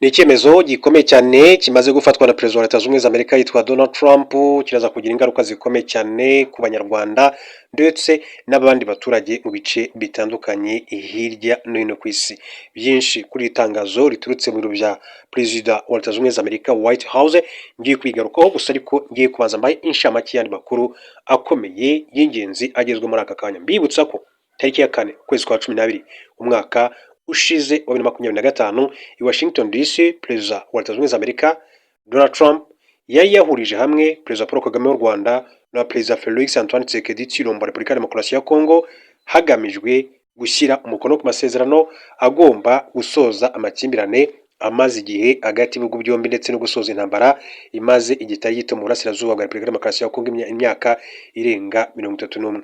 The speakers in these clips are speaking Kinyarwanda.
Ni icyemezo gikomeye cyane kimaze gufatwa na perezida wa leta zunze ubumwe za Amerika yitwa Donald Trump, kiraza kugira ingaruka zikomeye cyane ku banyarwanda ndetse n'abandi baturage mu bice bitandukanye hirya no hino ku isi. Byinshi kuri iri tangazo riturutse mu biro bya perezida wa leta zunze ubumwe za Amerika White House ngiye kwigarukaho, gusa ariko ngiye kubanza mbahe inshamake y'andi makuru akomeye y'ingenzi agezwe muri aka kanya. Mbibutsa ko tariki ya 4 ukwezi kwa 12 umwaka ushize wa 2025 i Washington DC, perezida wa leta zunze ubumwe za Amerika Donald Trump yari yahurije hamwe perezida Paul Kagame w'u Rwanda na perezida Felix Antoine Tshisekedi Tshilombo wa Repubulika ya Demokarasi ya Kongo, hagamijwe gushyira umukono ku masezerano agomba gusoza amakimbirane amaze igihe hagati y'ibihugu byombi ndetse no gusoza intambara imaze igitari gito mu burasirazuba bwa Repubulika ya Demokarasi ya Kongo imyaka irenga 31. Uyu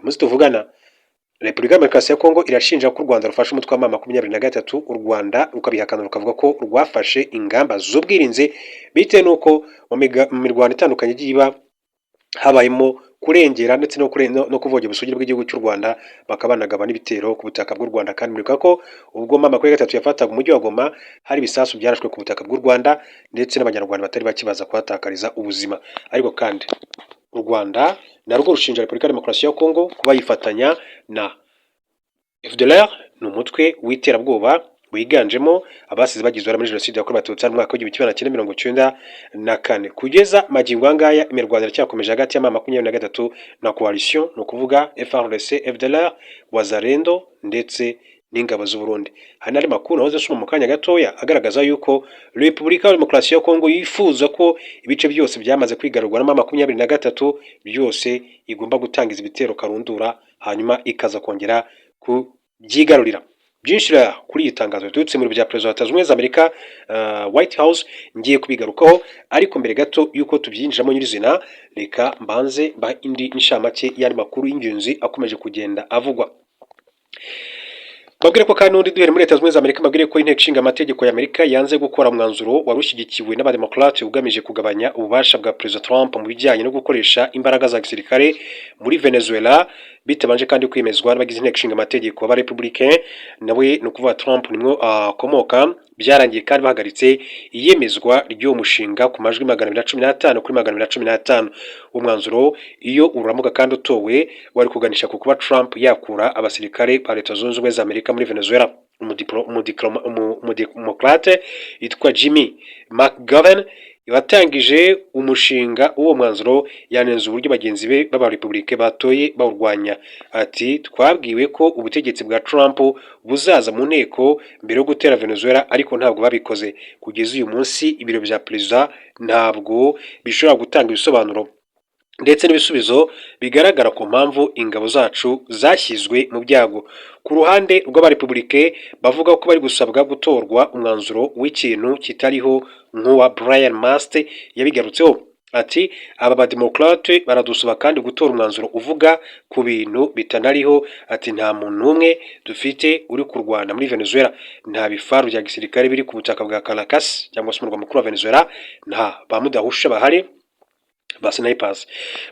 munsi tuvugana, Repubulika ya Demokarasi ya Kongo irashinja ko u Rwanda rufashe umutwe wa M23, u Rwanda rukabihakana rukavuga ko rwafashe ingamba z'ubwirinzi bitewe n'uko mu mirwano itandukanye igiye iba habayemo kurengera ndetse no kuvogera ubusugire bw'igihugu cy'u Rwanda, bakaba banagaba n'ibitero ku butaka bw'u Rwanda. Kandi muribuka ko ubwo M23 yafataga umujyi wa Goma hari ibisasu byarashwe ku butaka bw'u Rwanda ndetse n'abanyarwanda batari bakibaza kuhatakariza ubuzima. Ariko kandi u Rwanda narwo rushinja Repubulika ya Demokarasi ya Kongo kuba yifatanya na FDLR, ni umutwe w'iterabwoba wiganjemo abasize bagizwe muri jenoside yakorewe abatutsi mu mwaka w'1994. Kugeza magingo angaya imirwano iracyakomeje hagati ya M23 na coalition, ni ukuvuga FARDC, FDLR, Wazalendo ndetse n'ingabo z'u Burundi. Hari ari makuru nahoze soma mu kanya gatoya agaragaza yuko Repubulika ya Demokarasi ya Kongo yifuza ko ibice byose byamaze kwigarurwa na M23 byose igomba gutangiza ibitero karundura, hanyuma ikaza kongera kubyigarurira. Byinshi kuri iyi tangazo riturutse mu biro bya perezida wa leta zunze ubumwe za Amerika White House ngiye kubigarukaho, ariko mbere gato yuko tubyinjiramo nyirizina, reka mbanze indi inshamake y'andi makuru y'ingenzi akomeje kugenda avugwa. Babwire ko kandi n'undi duhere muri leta zunze ubumwe za Amerika, babwire ko inteko ishinga amategeko ya Amerika yanze gukora umwanzuro wari ushyigikiwe n'abademokrate ugamije kugabanya ububasha bwa perezida Trump mu bijyanye no gukoresha imbaraga za gisirikare muri Venezuela, bitabanje kandi kwemezwa n'abagize inteko ishinga amategeko aba Republican, nawe no kuvuga Trump nimwo akomoka. Byarangiye kandi bahagaritse iyemezwa ry'uwo mushinga ku majwi 215 kuri 215. Umwanzuro iyo uramuka kandi utowe wari kuganisha ku kuba Trump yakura abasirikare ba leta zunze ubumwe za Amerika muri Venezuela. Umudemokrate yitwa Jimmy McGovern watangije umushinga w'uwo mwanzuro yanenze uburyo bagenzi be b'aba Republike batoye bawurwanya. Ati, twabwiwe ko ubutegetsi bwa Trump buzaza mu nteko mbere yo gutera Venezuela, ariko ntabwo babikoze. Kugeza uyu munsi ibiro bya perezida ntabwo bishobora gutanga ibisobanuro ndetse n'ibisubizo bigaragara ku mpamvu ingabo zacu zashyizwe mu byago. Ku ruhande rw'abarepublike bavuga ko bari gusabwa gutorwa umwanzuro w'ikintu kitariho nk'uwa Brian Mast yabigarutseho. Ati, aba bademokrate baradusaba kandi gutora umwanzuro uvuga ku bintu bitanariho. Ati, nta muntu umwe dufite uri kurwana muri Venezuela, nta bifaru bya gisirikare biri ku butaka bwa Caracas cyangwa se umurwa mukuru wa Venezuela, nta bamudahusha bahari ba snipers.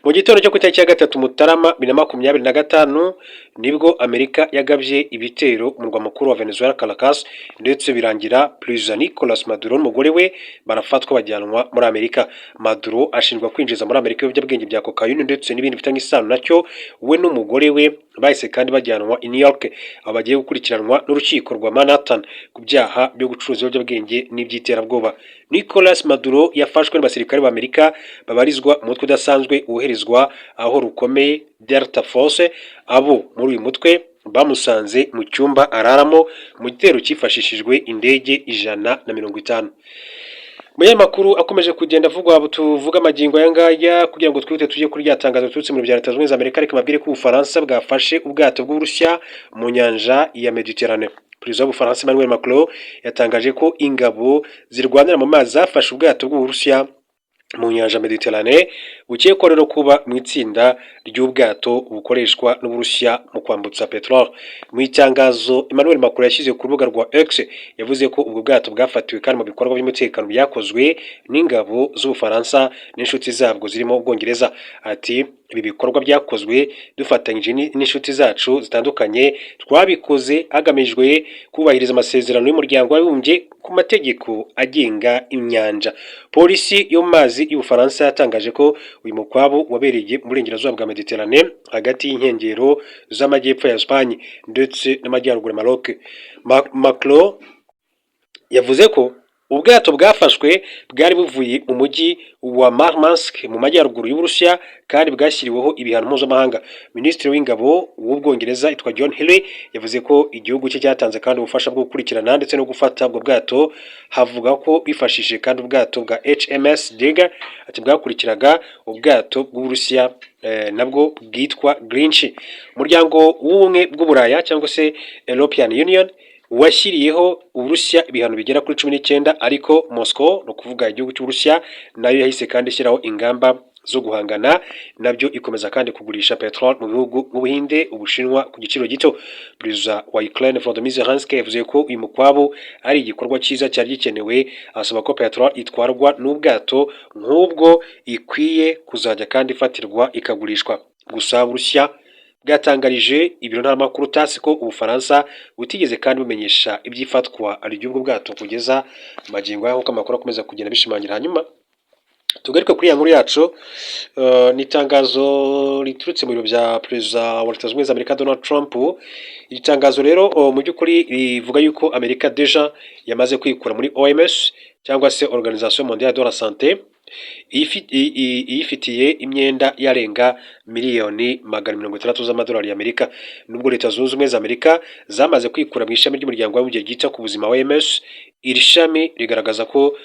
Mu gitondo cyo ku itariki ya 3 Mutarama 2025 nibwo Amerika yagabye ibitero mu murwa mukuru wa Venezuela Caracas, ndetse birangira President Nicolas Maduro n'umugore we barafatwa bajyanwa muri Amerika. Maduro ashinjwa kwinjiza muri Amerika ibiyobyabwenge bya cocaine ndetse n'ibindi bifitanye isano nacyo. We n'umugore we bahise kandi bajyanwa i New York, aho bagiye gukurikiranwa n'urukiko rwa Manhattan ku byaha byo gucuruza ibiyobyabwenge n'iby'iterabwoba. Nicolas Maduro yafashwe n'abasirikare b'Amerika babarizwa umutwe udasanzwe woherezwa aho rukomeye Delta Force. Abo muri uyu mutwe bamusanze mu cyumba araramo mu gitero cyifashishijwe indege 150. Mu makuru akomeje kugenda avugwa tuvuga magingo yangaya, kugira ngo twite tujye kuri ryatangazo turutse mu bya leta zunze ubumwe za Amerika, reka mabwire ko Ubufaransa bwafashe ubwato bw'Uburusiya mu nyanja ya Mediterane. Perezida w'Ubufaransa Emmanuel Macron yatangaje ko ingabo zirwanira mu mazi zafashe ubwato bw'Uburusiya mu nyanja Mediterane, bukekwa rero kuba mu itsinda ry'ubwato bukoreshwa n'Uburusiya mu kwambutsa petrol. Mu itangazo Emmanuel Macron yashyize ku rubuga rwa X, yavuze ko ubwo bwato bwafatiwe kandi mu bikorwa by'umutekano byakozwe n'ingabo z'Ubufaransa n'inshuti zabwo zirimo Ubwongereza. Ati, ibi bikorwa byakozwe dufatanyije n'inshuti zacu zitandukanye, twabikoze hagamijwe kubahiriza amasezerano y'umuryango w'abibumbye ku mategeko agenga inyanja. Polisi yo mu mazi y'Ubufaransa yatangaje ko uyu mukwabu wabereye mu burengerazuba bwa Mediterane hagati y'inkengero z'amajyepfo ya Espagne ndetse n'amajyaruguru ya Maroc. Macron yavuze ko ubwato bwafashwe bwari buvuye mu mujyi wa Murmansk mu majyaruguru y'Uburusiya kandi bwashyiriweho ibihano mpuzamahanga. Minisitiri w'ingabo w'Ubwongereza yitwa John Healey yavuze ko igihugu cye cyatanze kandi ubufasha bwo gukurikirana ndetse no gufata ubwo bwato. Havuga ko bifashishije kandi ubwato bwa HMS Dagger ati bwakurikiraga ubwato bw'Uburusiya nabwo bwitwa Grinch. Umuryango w'ubumwe bw'Uburaya cyangwa se European Union washyiriyeho Uburusiya ibihano bigera kuri 19, ariko Moscow no kuvuga igihugu cy'Uburusiya nayo yahise kandi ishyiraho ingamba zo guhangana nabyo, ikomeza kandi kugurisha petrol mu bihugu nk'Ubuhinde, Ubushinwa ku giciro gito. Perezida wa Ukraine Volodymyr Zelensky yavuze ko uyu mukwabu ari igikorwa cyiza cyari gikenewe, asaba ko petrol itwarwa n'ubwato nk'ubwo ikwiye kuzajya kandi ifatirwa ikagurishwa. Gusa Uburusiya bwatangarije ibiro ntaramakuru TASS ko Ubufaransa butigeze kandi bumenyesha ibyifatwa ry'ubwo bwato kugeza magingo y'aho amakuru akomeza kugenda bishimangira. Hanyuma tugaruke kuri ya nkuru yacu, ni itangazo riturutse mu biro bya perezida wa Leta Zunze Ubumwe za Amerika Donald Trump. Iri tangazo rero mu by'ukuri rivuga yuko Amerika deja yamaze kwikura muri OMS cyangwa se Organisation Mondiale de la Santé, iyifitiye imyenda yarenga miliyoni $600 z'amadolari y'Amerika. Nubwo Leta Zunze Ubumwe za Amerika zamaze kwikura mu ishami ry'umuryango w'abibumbye ryita ku buzima OMS, iri shami rigaragaza ko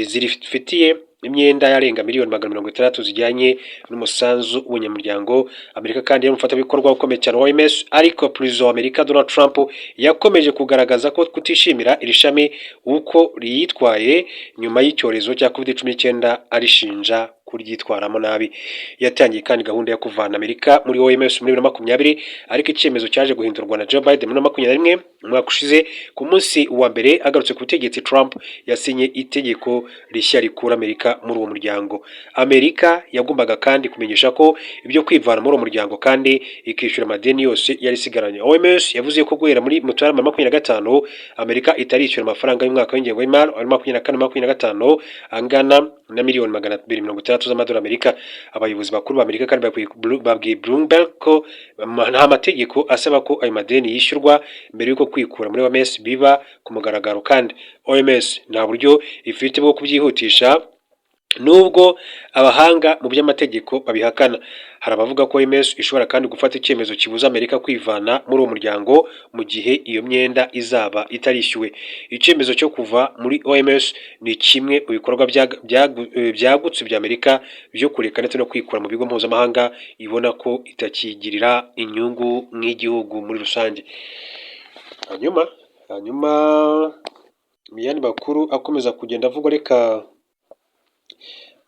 zirifitiye imyenda yarenga miliyoni $600 zijyanye n'umusanzu w'ubunyamuryango. Amerika kandi y'umufatanyabikorwa ukomeye cyane wa OMS, ariko perezida wa Amerika Donald Trump yakomeje kugaragaza ko kutishimira iri shami uko riyitwaye nyuma y'icyorezo cya COVID-19, arishinja kuryitwaramo nabi. Yatangiye kandi gahunda yo kuvana Amerika muri OMS muri 2020, ariko icyemezo cyaje guhindurwa na Joe Biden muri 2021 umwaka ushize. Ku munsi wa mbere agarutse ku butegetsi, Trump yasinye itegeko rishya rikura Amerika muri uwo muryango. Amerika yagombaga kandi kumenyesha ko ibyo kwivana muri uwo muryango kandi ikishyura amadeni yose yari isigaranye. OMS yavuze ko guhera muri Mutarama 2025 Amerika itarishyura amafaranga y'umwaka w'ingengo y'imari 2024-2025 angana na miliyoni $260 z'amadolari Amerika. Abayobozi bakuru ba Amerika kandi babwiye Bloomberg ko nta mategeko asaba ko ayo madeni yishyurwa mbere y'uko kwikura muri OMS biba ku mugaragaro, kandi OMS nta buryo ifite bwo kubyihutisha nubwo abahanga mu by'amategeko babihakana. Hari abavuga ko OMS ishobora kandi gufata icyemezo kibuza Amerika kwivana muri uwo muryango mu gihe iyo myenda izaba itarishyuwe. Icyemezo cyo kuva muri OMS ni kimwe mu bikorwa byagutse bya Amerika byo kureka ndetse no kwikura mu bigo mpuzamahanga ibona ko itakigirira inyungu nk'igihugu muri rusange. Hanyuma miyani bakuru akomeza kugenda avugwa, reka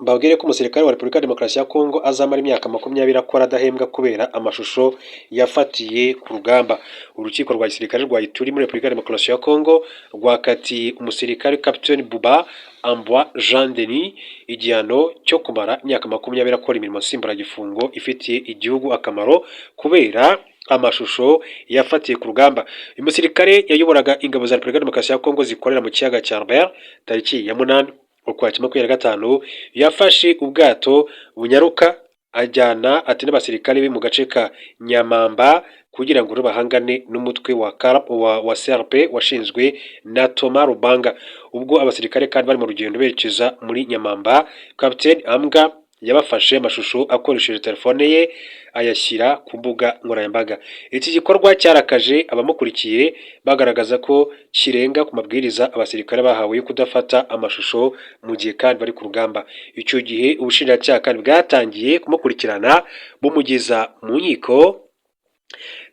mbabwire ko umusirikare wa Repubulika ya Demokarasi ya Kongo azamara imyaka 20 akora adahembwa kubera amashusho yafatiye ku rugamba. Urukiko rwa gisirikare rwa Ituri muri Repubulika ya Demokarasi ya Kongo rwakatiye umusirikare Capitaine Buba Ambwa Jean Denis igihano cyo kumara imyaka 20 akora imirimo nsimburagifungo ifitiye igihugu akamaro kubera amashusho yafatiye ku rugamba. Uyu musirikare yayoboraga ingabo za Repubulika ya Demokarasi ya Kongo zikorera mu kiyaga cya Albert tariki ya 8 Ukwakira 2025 yafashe ubwato bunyaruka ajyana ati n'abasirikare be mu gace ka Nyamamba kugira ngo bahangane n'umutwe wa CRP washinzwe na Thomas Rubanga. Ubwo abasirikare kandi bari mu rugendo berekeza muri Nyamamba, Capitaine Ambwa yabafashe amashusho akoresheje telefone ye ayashyira ku mbuga nkoranyambaga. Iki gikorwa cyarakaje abamukurikiye bagaragaza ko kirenga ku mabwiriza abasirikare bahawe yo kudafata amashusho mu gihe kandi bari ku rugamba. Icyo gihe ubushinjacyaha kandi bwatangiye kumukurikirana bumugeza mu nkiko.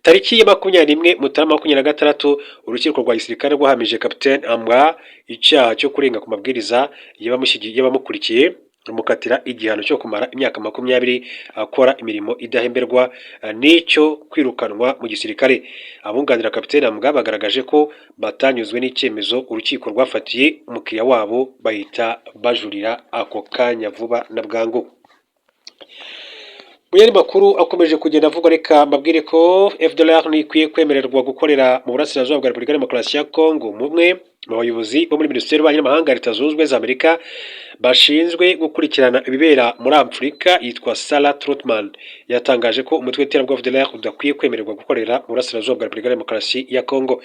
Tariki ya 21 Mutarama 2026 urukiko rwa gisirikare rwahamije Capitaine Ambwa icyaha cyo kurenga ku mabwiriza y'abamukurikiye, rumukatira igihano cyo kumara imyaka 20 akora imirimo idahemberwa n'icyo kwirukanwa mu gisirikare. Abunganira Capitaine Ambwa bagaragaje ko batanyuzwe n'icyemezo urukiko rwafatiye umukiriya wabo, bahita bajurira ako kanya vuba na bwangu. Mu yandi makuru akomeje kugenda avugwa, reka mbabwire ko FDLR ntikwiye kwemererwa gukorera mu burasirazuba bwa Repubulika ya Demokarasi ya Kongo. Mumwe mu bayobozi bo muri Minisiteri y'Ububanyi n'Amahanga ya Leta Zunze Ubumwe za Amerika bashinzwe gukurikirana ibibera muri Afurika yitwa Sarah Trotman yatangaje ko umutwe w'iterabwoba FDLR udakwiye kwemererwa gukorera mu burasirazuba bwa Repubulika ya Demokarasi ya Kongo.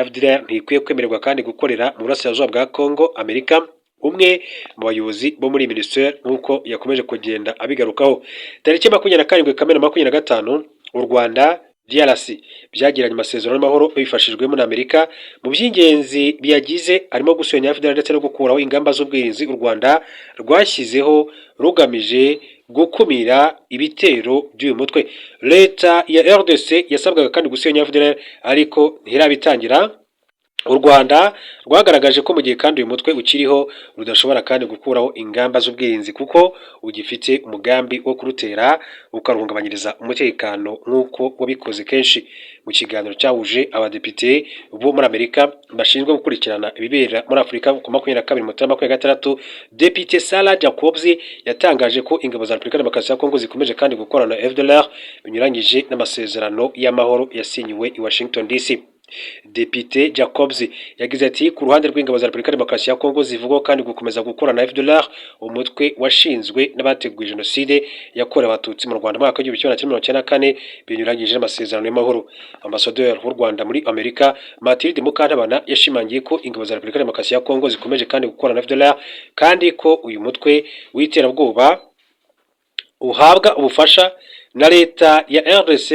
FDLR ntikwiye kwemererwa kandi gukorera mu burasirazuba bwa Kongo. Amerika umwe mu bayobozi bo muri minisiteri nk'uko yakomeje kugenda abigarukaho. Tariki 27 Kamena 2025 u Rwanda DRC byagiranye amasezerano y'amahoro bifashijwemo na Amerika. Mu by'ingenzi biyagize harimo gusenya FDLR ndetse no gukuraho ingamba z'ubwirinzi u Rwanda rwashyizeho rugamije gukumira ibitero by'uyu mutwe. Leta ya RDC yasabwaga kandi gusenya FDLR ariko ntirabitangira. U Rwanda rwagaragaje ko mu gihe kandi uyu mutwe ukiriho rudashobora kandi gukuraho ingamba z'ubwirinzi kuko ugifite umugambi wo kurutera ukaruhungabanyiriza umutekano nk'uko wabikoze kenshi. Mu kiganiro cyahuje abadepite bo muri Amerika bashinzwe gukurikirana ibibera muri Afurika ku 22/26, Depite Sarah Jacobs yatangaje ko ingabo za Repubulika ya Demokarasi ya Kongo zikomeje kandi gukorana na FDLR binyuranyije n'amasezerano y'amahoro yasinyiwe i Washington DC. Depite Jacobs yagize ati ku ruhande rw'ingabo za Repubulika ya Demokarasi ya Kongo zivugwa kandi gukomeza gukorana na FDLR, umutwe washinzwe n'abateguye jenoside yakorewe abatutsi mu Rwanda mu mwaka w'1994 binyuranyije n'amasezerano y'amahoro. Ambasaderi w'u Rwanda muri Amerika Mathilde Mukantabana yashimangiye ko ingabo za Repubulika ya Demokarasi ya Kongo zikomeje kandi gukorana na FDLR kandi ko uyu mutwe w'iterabwoba uhabwa ubufasha na leta ya RDC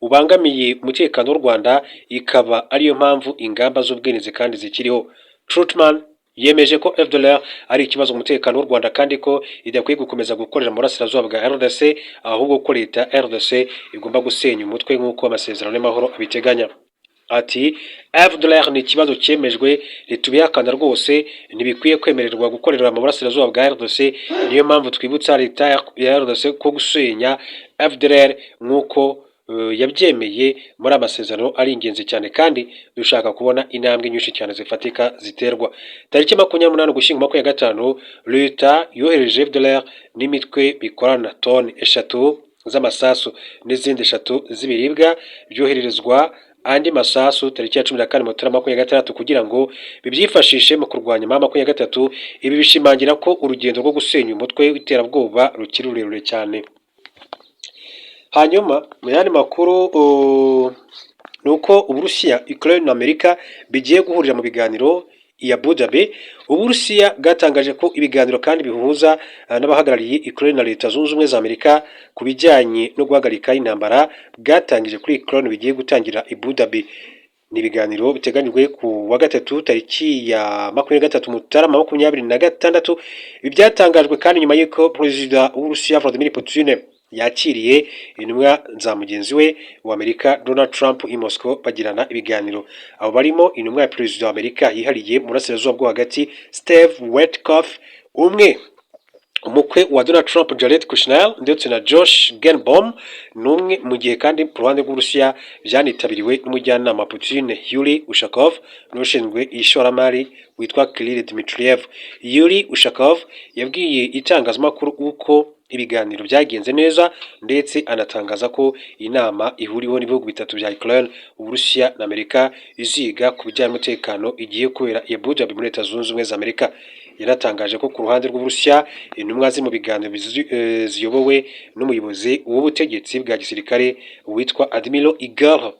ubangamiye umutekano w'u Rwanda, ikaba ariyo mpamvu ingamba z'ubwirinzi kandi zikiriho. Trotman yemeje ko FDLR ari ikibazo umutekano w'u Rwanda kandi ko idakwiye gukomeza gukorera mu burasirazuba bwa RDC, ahubwo ko leta ya RDC igomba gusenya umutwe nk'uko amasezerano y'amahoro abiteganya. Ati FDLR ni ikibazo cyemejwe ritubihakana rwose, ntibikwiye kwemererwa gukorera mu burasirazuba bwa RDC. Niyo mpamvu twibutsa leta ya RDC ko gusenya FDLR nk'uko yabyemeye muri amasezerano ari ingenzi cyane kandi dushaka kubona intambwe nyinshi cyane zifatika ziterwa. Tariki 28 Ugushyingo 2025 leta yohereje FDLR n'imitwe bikorana toni 3 z'amasasu n'izindi 3 z'ibiribwa byohererezwa andi masasu tariki ya 14 Mutarama 2026 kugira ngo bibyifashishe mu kurwanya mama 2023. Ibi bishimangira ko urugendo rwo gusenya umutwe w'iterabwoba rukiri rurerure cyane. Hanyuma mu yandi makuru nuko Uburusiya, Ukraine na Amerika bigiye guhurira mu biganiro i Abu Dhabi. Uburusiya bwatangaje ko ibiganiro kandi bihuza n'abahagarariye Ukraine na Leta Zunze Ubumwe za Amerika ku bijyanye no guhagarika intambara bwatangije kuri Ukraine bigiye gutangira i Abu Dhabi. Ni ibiganiro biteganyijwe ku wa gatatu tariki ya 23 Mutarama 2026. Ibi byatangajwe kandi nyuma y'uko Perezida w'Uburusiya Vladimir Putin yakiriye intumwa za mugenzi we wa Amerika Donald Trump i Moscow bagirana ibiganiro. Abo barimo intumwa ya Perezida wa Amerika yihariye mu burasirazuba bwo hagati Steve Witkoff, umukwe wa Donald Trump Jared Kushner ndetse na Josh Genbaum n'umwe, mu gihe kandi ku ruhande rw'Uburusiya byanitabiriwe n'umujyanama Putin Yuri Ushakov n'ushinzwe ishoramari witwa Kirill Dmitriev. Yuri Ushakov yabwiye itangazamakuru uko ibiganiro byagenze neza ndetse anatangaza ko inama ihuriweho n'ibihugu bitatu bya Ukraine, Uburusiya na Amerika iziga ku bijyanye n'umutekano igiye kubera i Abu Dhabi muri Leta Zunze Ubumwe za Amerika. Yaratangaje ko ku ruhande rw'Uburusiya intumwa ziri mu biganiro ziyobowe n'umuyobozi w'ubutegetsi bwa gisirikare witwa Admiral Igor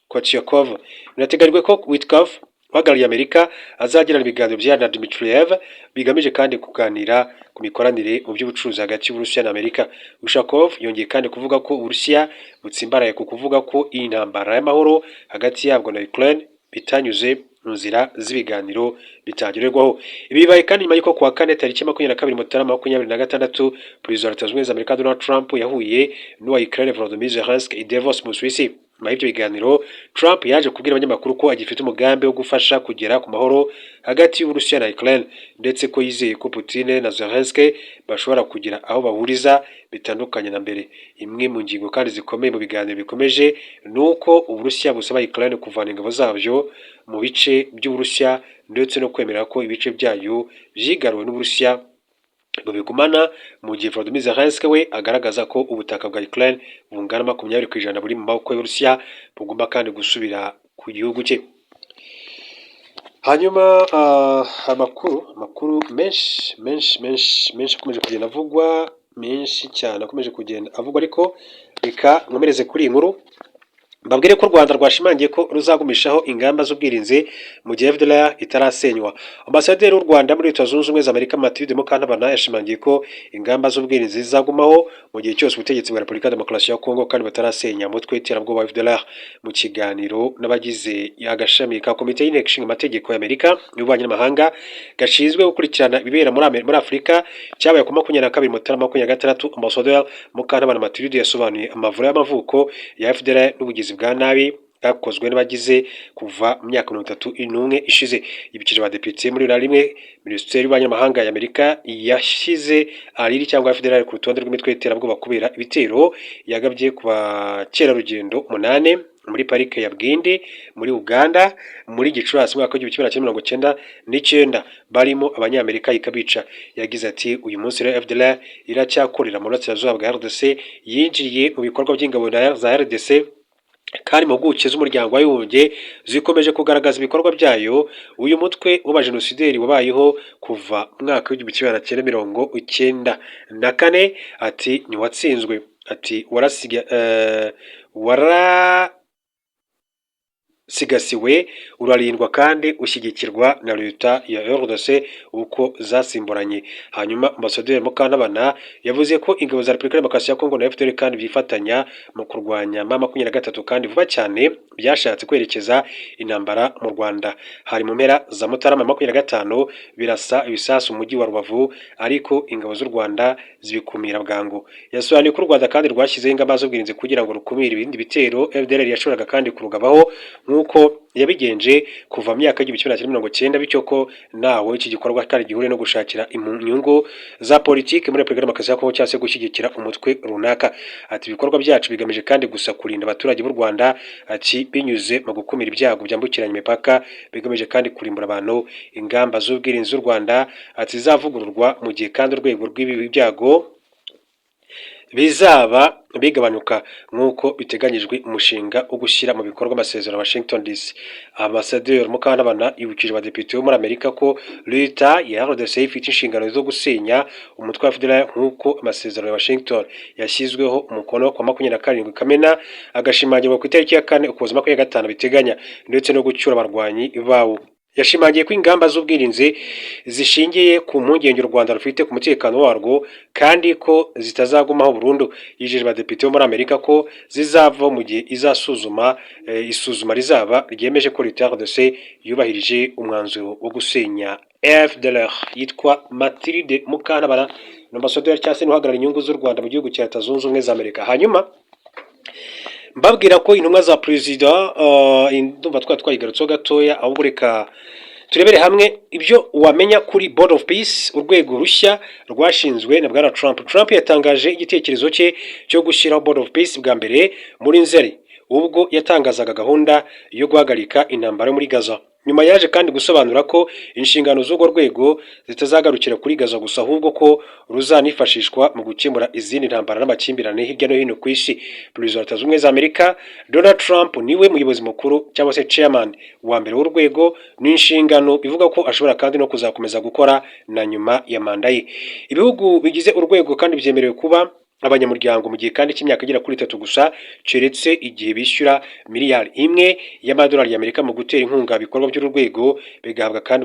Kochakov. Binateganyijwe ko Witkoff uhagarariye Amerika azagirana ibiganiro bya na Dmitriev bigamije kandi kuganira ku mikoranire mu by'ubucuruzi hagati y'Uburusiya na Amerika. Ushakov yongeye kandi kuvuga ko Uburusiya butsimbaraye ku kuvuga ko iyi ntambara y'amahoro hagati yabwo na Ukraine bitanyuze mu nzira z'ibiganiro bitagererwaho. Ibi bibaye kandi nyuma y'uko kuwa kane tariki 22 Mutarama 2026 Perezida wa Leta Zunze Ubumwe za Amerika Donald Trump yahuye n'uwa Ukraine Volodymyr Zelensky i Davos mu Suisse. Nyuma y'ibyo biganiro Trump yaje kubwira abanyamakuru ko agifite umugambi wo gufasha kugera ku mahoro hagati y'Uburusiya na Ukraine ndetse ko yizeye ko Putin na Zelensky bashobora kugira aho bahuriza bitandukanye na mbere. Imwe mu ngingo kandi zikomeye mu biganiro bikomeje nuko Uburusiya busaba Ukraine kuvana ingabo zabyo mu bice by'Uburusiya ndetse no kwemera ko ibice byayo byigaruwe n'Uburusiya bubigumana mu gihe Volodymyr Zelensky we agaragaza ko ubutaka bwa Ukraine bungana 20% buri mu maboko y'Uburusiya bugomba kandi gusubira ku gihugu cye. Hanyuma amakuru menshi akomeje kugenda avugwa, menshi cyane akomeje kugenda avugwa, ariko reka nkomereze kuri iyi nkuru mbabwire ko u Rwanda rwashimangiye ko ruzagumishaho ingamba z'ubwirinzi mu gihe FDLR itarasenywa. Ambasaderi w'u Rwanda muri Leta Zunze Ubumwe za Amerika Mathilde Mukantabana yashimangiye ko ingamba z'ubwirinzi zizagumaho mu gihe cyose ubutegetsi bwa Repubulika ya Demokarasi ya Kongo kandi batarasenya umutwe w'iterabwoba wa FDLR. Mu kiganiro n'abagize agashami ka komite y'inteko ishinga amategeko y'Amerika y'ububanyi n'amahanga gashinzwe gukurikirana ibibera muri Afurika cyabaye ku 22 Mutarama 2026, Ambasaderi Mukantabana Mathilde yasobanuye amavura y'amavuko ya FDLR n'ubugizi bwa nabi bwakozwe n'abagize kuva mu myaka 31 ishize. Ibikije abadepite muri rimwe Minisiteri y'Ububanyi n'Amahanga y'Amerika yashyize ariri cyangwa FDLR ku rutonde rw'imitwe y'iterabwoba kubera ibitero yagabye ku bakerarugendo 8 muri parike ya Bwindi muri Uganda muri Gicurasi mwaka w'1999 barimo abanyamerika ikabica. Yagize ati uyu munsi rero FDLR iracyakorera mu burasirazuba bwa RDC, yinjiye mu bikorwa by'ingabo za RDC kandi mu bwuke z'umuryango w'abibumbye zikomeje kugaragaza ibikorwa byayo. Uyu mutwe w'abajenosideri wabayeho kuva mwaka w'1994. ati ntiwatsinzwe, ati sigasiwe urarindwa kandi ushyigikirwa na leta ya RDC uko zasimburanye. Hanyuma Ambasaderi Mukantabana yavuze ko ingabo za Repubulika ya Demokarasi ya Kongo na FDLR kandi bifatanya mu kurwanya M23 kandi vuba cyane byashatse kwerekeza intambara mu Rwanda. Hari mu mpera za Mutarama 2025 birasa ibisasu mu mujyi wa Rubavu, ariko ingabo z'u Rwanda zibikumira bwangu. Yasobanuye ko u Rwanda kandi rwashyizeho ingamba z'ubwirinzi kugira ngo rukumire ibindi bitero FDLR yashoboraga kandi kurugabaho nk'uko yabigenje kuva mu myaka y'1990, bityo ko nawe iki gikorwa kandi gihure no gushakira inyungu za politiki muri Repubulika ya Demokarasi ya Kongo cyangwa se gushyigikira umutwe runaka. Ati ibikorwa byacu bigamije kandi gusa kurinda abaturage b'u Rwanda, ati binyuze mu gukumira ibyago byambukiranya imipaka, bigamije kandi kurimbura abantu. Ingamba z'ubwirinzi z'u Rwanda ati zavugururwa mu gihe kandi urwego rw'ibi byago bizaba bigabanuka nk'uko biteganyijwe umushinga wo gushyira mu bikorwa amasezerano Washington DC. Ambasaderi Mukantabana yibukije abadepite bo muri Amerika ko leta ya RDC ifite inshingano zo gusenya umutwe wa FDLR nk'uko amasezerano ya Washington yashyizweho umukono ku 27 Kamena agashimangirwa ku itariki ya 4 Ukuboza 2025 biteganya, ndetse no gucyura abarwanyi bawo. Yashimangiye ko ingamba z'ubwirinzi zishingiye ku mpungenge u Rwanda rufite ku mutekano warwo kandi ko zitazagumaho burundu. Yijeje abadepite bo muri Amerika ko zizava mu gihe isuzuma rizaba ryemeje ko leta ya RDC yubahirije umwanzuro wo gusenya FDLR. Yitwa Mathilde Mukantabana, Ambasaderi cyangwa se n'uhagarariye inyungu z'u Rwanda mu gihugu cya Leta Zunze Ubumwe za Amerika. Hanyuma mbabwira ko intumwa za perezida ndumva twayigarutseho gatoya, ahubwo reka turebere hamwe ibyo wamenya kuri Board of Peace, urwego rushya rwashinzwe na Bwana Trump. Trump yatangaje igitekerezo cye cyo gushyiraho Board of Peace bwa mbere muri Nzeri ubwo yatangazaga gahunda yo guhagarika intambara muri Gaza. Nyuma yaje kandi gusobanura ko inshingano z'urwo rwego zitazagarukira kuri Gaza gusa, ahubwo ko ruzanifashishwa mu gukemura izindi ntambara n'amakimbirane hirya no hino ku isi. Perezida wa Leta Zunze Ubumwe za Amerika Donald Trump niwe muyobozi mukuru cyangwa se chairman wa mbere w'urwego, n'inshingano bivuga ko ashobora kandi no kuzakomeza gukora na nyuma ya manda ye. Ibihugu bigize urwego kandi byemerewe kuba abanyamuryango mu gihe kandi cy'imyaka igera kuri 3 gusa, keretse igihe bishyura miliyari 1 y'amadolari y'Amerika mu gutera inkunga ibikorwa by'urwego, bigahabwa kandi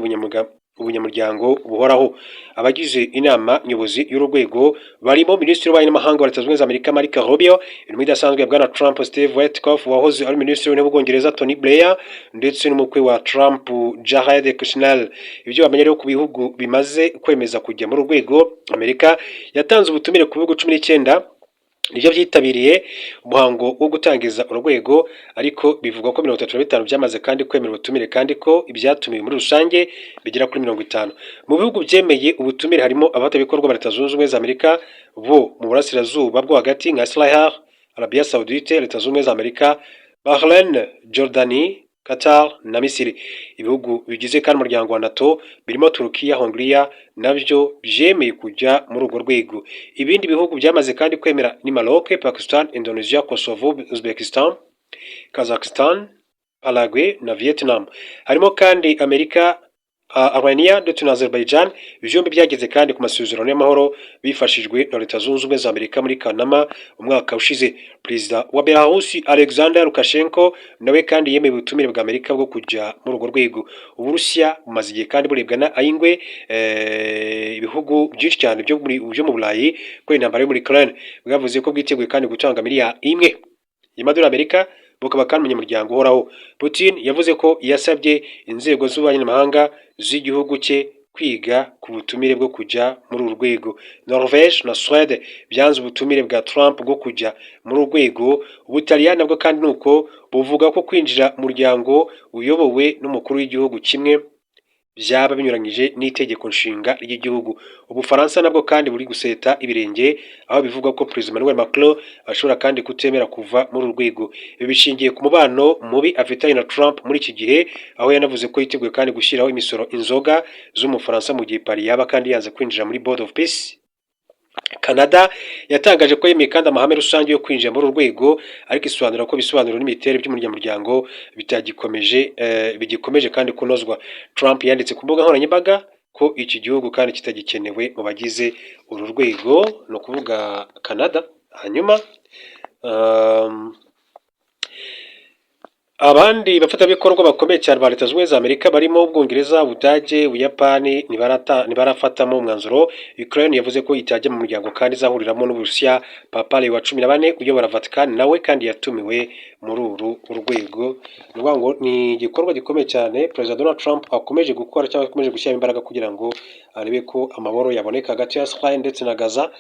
ubunyamuryango buhoraho. Abagize inama nyobozi y'urwego barimo Minisitiri w'Ububanyi n'Amahanga wa Leta Zunze Ubumwe za Amerika Marco Rubio, intumwa idasanzwe ya Bwana Trump Steve Witkoff wahoze ari Minisitiri w'Intebe w'Ubwongereza Tony Blair, ndetse n'umukwe wa Trump Jared Kushner. Ibyo bamenye rero ku bihugu bimaze kwemeza kujya muri urwego, Amerika yatanze ubutumire ku bihugu 19 nibyo byitabiriye umuhango wo gutangiza urwego, ariko bivugwa ko 35 byamaze kandi kwemera ubutumire, kandi ko ibyatumiwe muri rusange bigera kuri 50. Mu bihugu byemeye ubutumire harimo abatabikorwa ba Leta Zunze Ubumwe za Amerika bo mu burasirazuba bwo hagati nka Israel, Arabia Saudite, Leta Zunze Ubumwe za Amerika, Bahrain, Jordanie, Qatar na Misiri. Ibihugu bigize kandi umuryango wa NATO birimo Turukiya, Hongiriya nabyo byemeye kujya muri urwo rwego. Ibindi bihugu byamaze kandi kwemera ni Maroc, Pakistan, Indonesia, Kosovo, Uzbekistan, Kazakhstan, Paraguay na Vietnam. Harimo kandi Amerika, Armenia ndetse na Azerbaijan. Byombi byageze kandi ku masezerano y'amahoro bifashijwe na Leta Zunze Ubumwe za Amerika muri Kanama umwaka ushize. Perezida wa Belarus Alexander Lukashenko nawe kandi yemeye ubutumire bwa Amerika bwo kujya muri urwo rwego. Uburusiya bumaze igihe kandi burebwa ayingwe ibihugu byinshi cyane byo mu Burayi ko intambara yo muri Ukraine bwavuze ko bwiteguye kandi gutanga miliyari 1 y'amadolari Amerika bukaba kandi umunyamuryango uhoraho. Putin yavuze ko yasabye inzego z'ububanyi n'amahanga z'igihugu cye kwiga ku butumire bwo kujya muri uru rwego. Norvège na Suède byanze ubutumire bwa Trump bwo kujya muri uru rwego. Ubutaliyani nabwo kandi nuko buvuga ko kwinjira mu muryango uyobowe n'umukuru w'igihugu kimwe byaba binyuranyije n'itegeko nshinga ry'igihugu. Ubufaransa nabwo kandi buri guseta ibirenge aho bivuga ko Perezida Emmanuel Macron ashobora kandi kutemera kuva muri uru rwego. Ibi bishingiye ku mubano mubi afitanye na Trump muri iki gihe, aho yanavuze ko yiteguye kandi gushyiraho imisoro inzoga z'umufaransa mu gihe Paris yaba kandi yanze kwinjira muri Board of Peace. Canada yatangaje ko yemeye kandi amahame rusange yo kwinjira muri uru rwego, ariko isobanura ko bisobanuro n'imiterere by'umunyamuryango bigikomeje kandi kunozwa. Trump yanditse ku mbuga nkoranyambaga ko iki gihugu kandi kitagikenewe mu bagize uru rwego, no kuvuga Canada. Hanyuma abandi bafatanyabikorwa bakomeye cyane ba Leta Zunze Ubumwe za Amerika barimo Ubwongereza, Ubudage, Ubuyapani ntibarafatamo umwanzuro. Ukraine yavuze ko itajya mu muryango kandi izahuriramo n'Uburusiya. Papa Leo wa 14 uyobora Vatican nawe kandi yatumiwe muri uru rwego. Ngo ni igikorwa gikomeye cyane Perezida Donald Trump akomeje gukora cyangwa akomeje gushyira imbaraga kugira ngo arebe ko amahoro yaboneka hagati ya Israel ndetse na Gaza.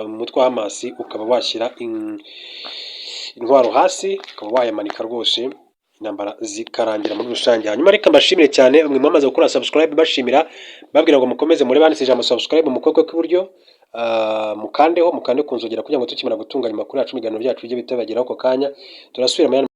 Umutwe wa Hamas ukaba washyira intwaro hasi, ukaba wayamanika rwose, intambara zikarangira muri rusange. Hanyuma reka mbashimire cyane mwe mwamaze gukora subscribe, bashimira babwira ngo mukomeze muri banditse ijambo subscribe mu kuboko kw'iburyo, mukande kunzogera kugira ngo tukimara gutunganya amakuru yacu, ibiganiro byacu bijye bitabageraho ako kanya. Turasubira